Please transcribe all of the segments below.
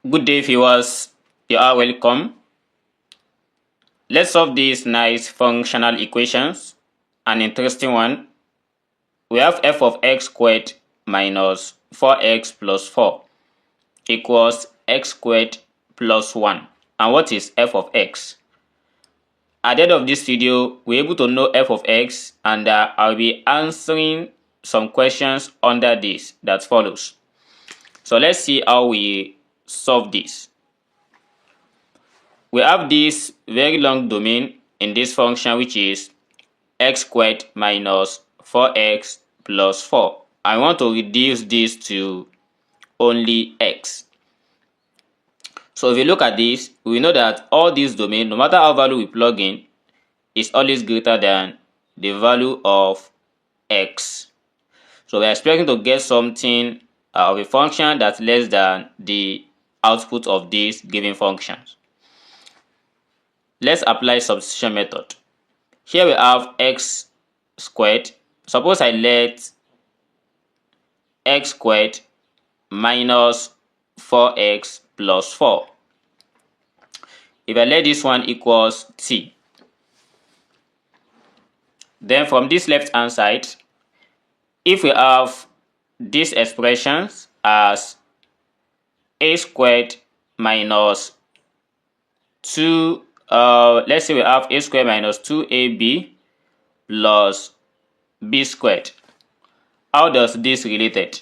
Good day, viewers. You are welcome. Let's solve these nice functional equations. An interesting one. We have f of x squared minus 4x plus 4 equals x squared plus 1. And what is f of x? At the end of this video, we're able to know f of x, and I'll be answering some questions under this that follows. So let's see how we solve this. We have this very long domain in this function, which is x squared minus 4x plus 4. I want to reduce this to only x. So if you look at this, we know that all these domain, no matter how value we plug in, is always greater than the value of x. So we're expecting to get something of a function that's less than the output of these given functions. Let's apply substitution method. Here we have x squared. Suppose I let x squared minus 4x plus 4. If I let this one equals t. Then from this left hand side, if we have these expressions as a squared minus 2, let's say we have a squared minus 2ab plus b squared. How does this related?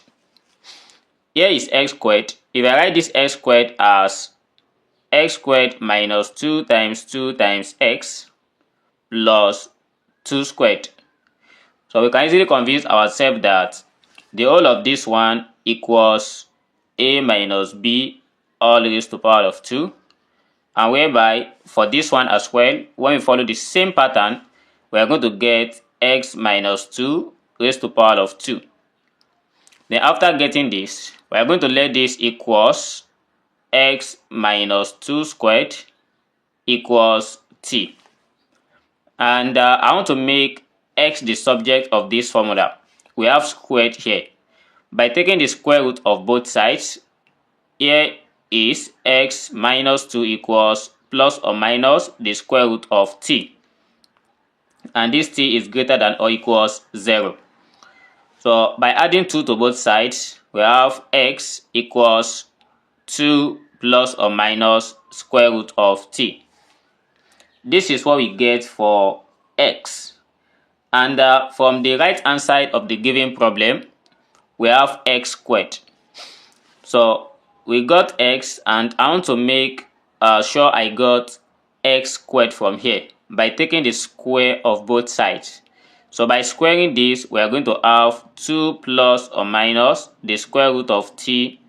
Here is x squared. If I write this x squared as x squared minus 2 times x plus 2 squared. So we can easily convince ourselves that the whole of this one equals a minus b all raised to the power of 2. And whereby for this one as well, when we follow the same pattern, we are going to get x minus 2 raised to the power of 2. Then after getting this, we are going to let this equals x minus 2 squared equals t. And I want to make x the subject of this formula. We have squared here. By taking the square root of both sides, here is x minus 2 equals plus or minus the square root of t. And this t is greater than or equals 0. So by adding 2 to both sides, we have x equals 2 plus or minus square root of t. This is what we get for x. And from the right hand side of the given problem, we have x squared. So we got x, and I want to make sure I got x squared from here by taking the square of both sides. So by squaring this, we are going to have 2 plus or minus the square root of t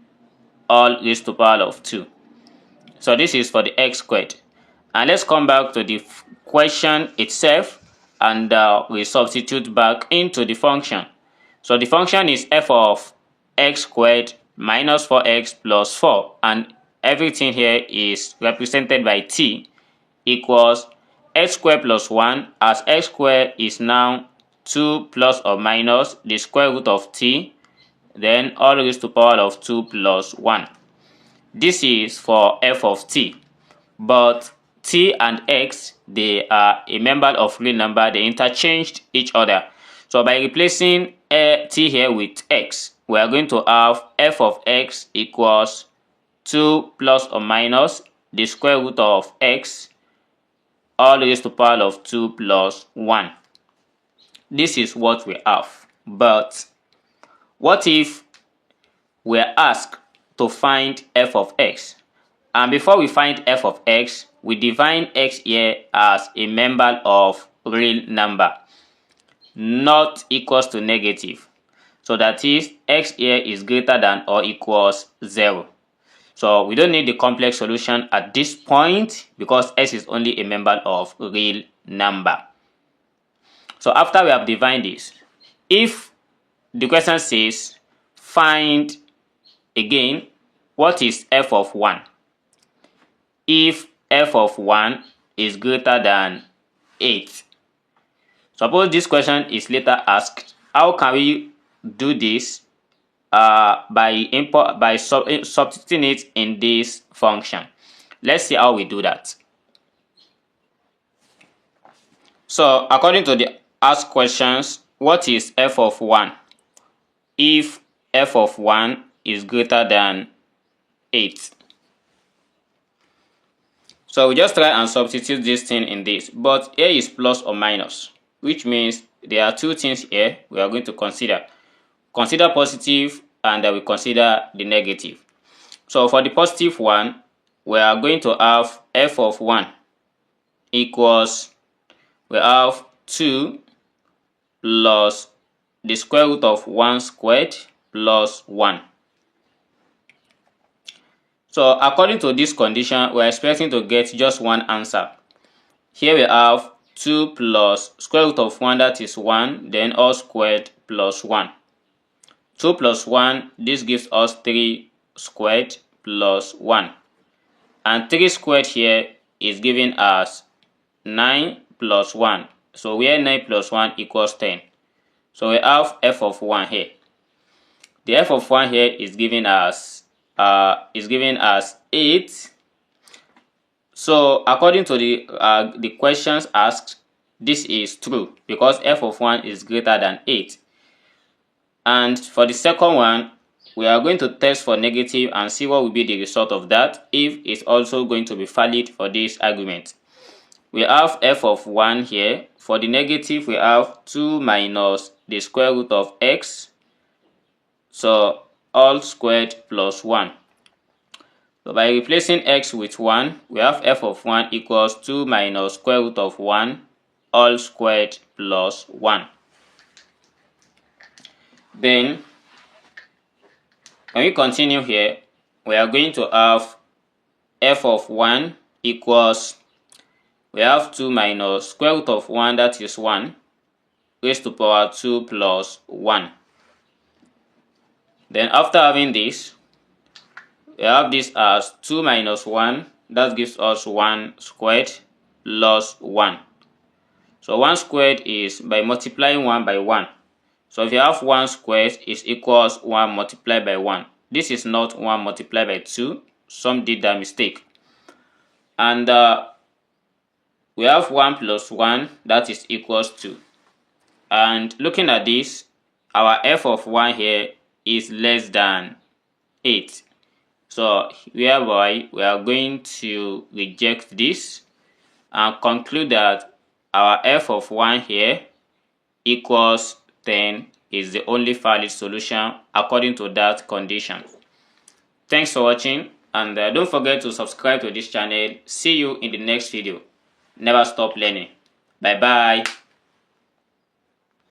all raised to the power of 2. So this is for the x squared. And let's come back to the question itself, and we substitute back into the function. So the function is f of x squared minus 4x plus 4, and everything here is represented by t equals x squared plus 1, as x squared is now 2 plus or minus the square root of t, then all raised to the power of 2 plus 1. This is for f of t, but t and x, they are a member of real number. They interchanged each other. So by replacing t here with x, we are going to have f of x equals 2 plus or minus the square root of x all raised to the power of 2 plus 1. This is what we have. But what if we are asked to find f of x? And before we find f of x, we define x here as a member of real number, not equals to negative. So that is, x here is greater than or equals 0. So we don't need the complex solution at this point because x is only a member of real number. So after we have defined this, if the question says find again what is f of 1, if f of 1 is greater than 8. Suppose this question is later asked, how can we do this by substituting it in this function. Let's see how we do that. So according to the asked questions, what is f of 1 if f of 1 is greater than 8? So we just try and substitute this thing in this, but here is plus or minus, which means there are two things here we are going to consider. Consider positive and we consider the negative. So for the positive one, we are going to have f of 1 equals, we have 2 plus the square root of 1 squared plus 1. So according to this condition, we are expecting to get just one answer. Here we have 2 plus square root of 1, that is 1, then all squared plus 1. 2 plus 1, this gives us 3 squared plus 1. And 3 squared here is giving us 9 plus 1. So where 9 plus 1 equals 10. So we have f of 1 here. The f of 1 here is giving us 8. So according to the questions asked, this is true because f of 1 is greater than 8. And for the second one, we are going to test for negative and see what will be the result of that if it's also going to be valid for this argument. We have f of 1 here. For the negative, we have 2 minus the square root of x. So all squared plus 1. So by replacing x with 1, we have f of 1 equals 2 minus square root of 1 all squared plus 1. Then when we continue here, we are going to have f of 1 equals, we have 2 minus square root of 1, that is 1, raised to power 2 plus 1. Then after having this, we have this as 2 minus 1, that gives us 1 squared plus 1. So 1 squared is by multiplying 1 by 1. So if you have 1 squared, it equals 1 multiplied by 1. This is not 1 multiplied by 2. Some did that mistake. And we have 1 plus 1, that is equals 2. And looking at this, our f of 1 here is less than 8. So whereby we are going to reject this and conclude that our f of 1 here equals 10 is the only valid solution according to that condition. Thanks for watching, and don't forget to subscribe to this channel. See you in the next video. Never stop learning. Bye bye.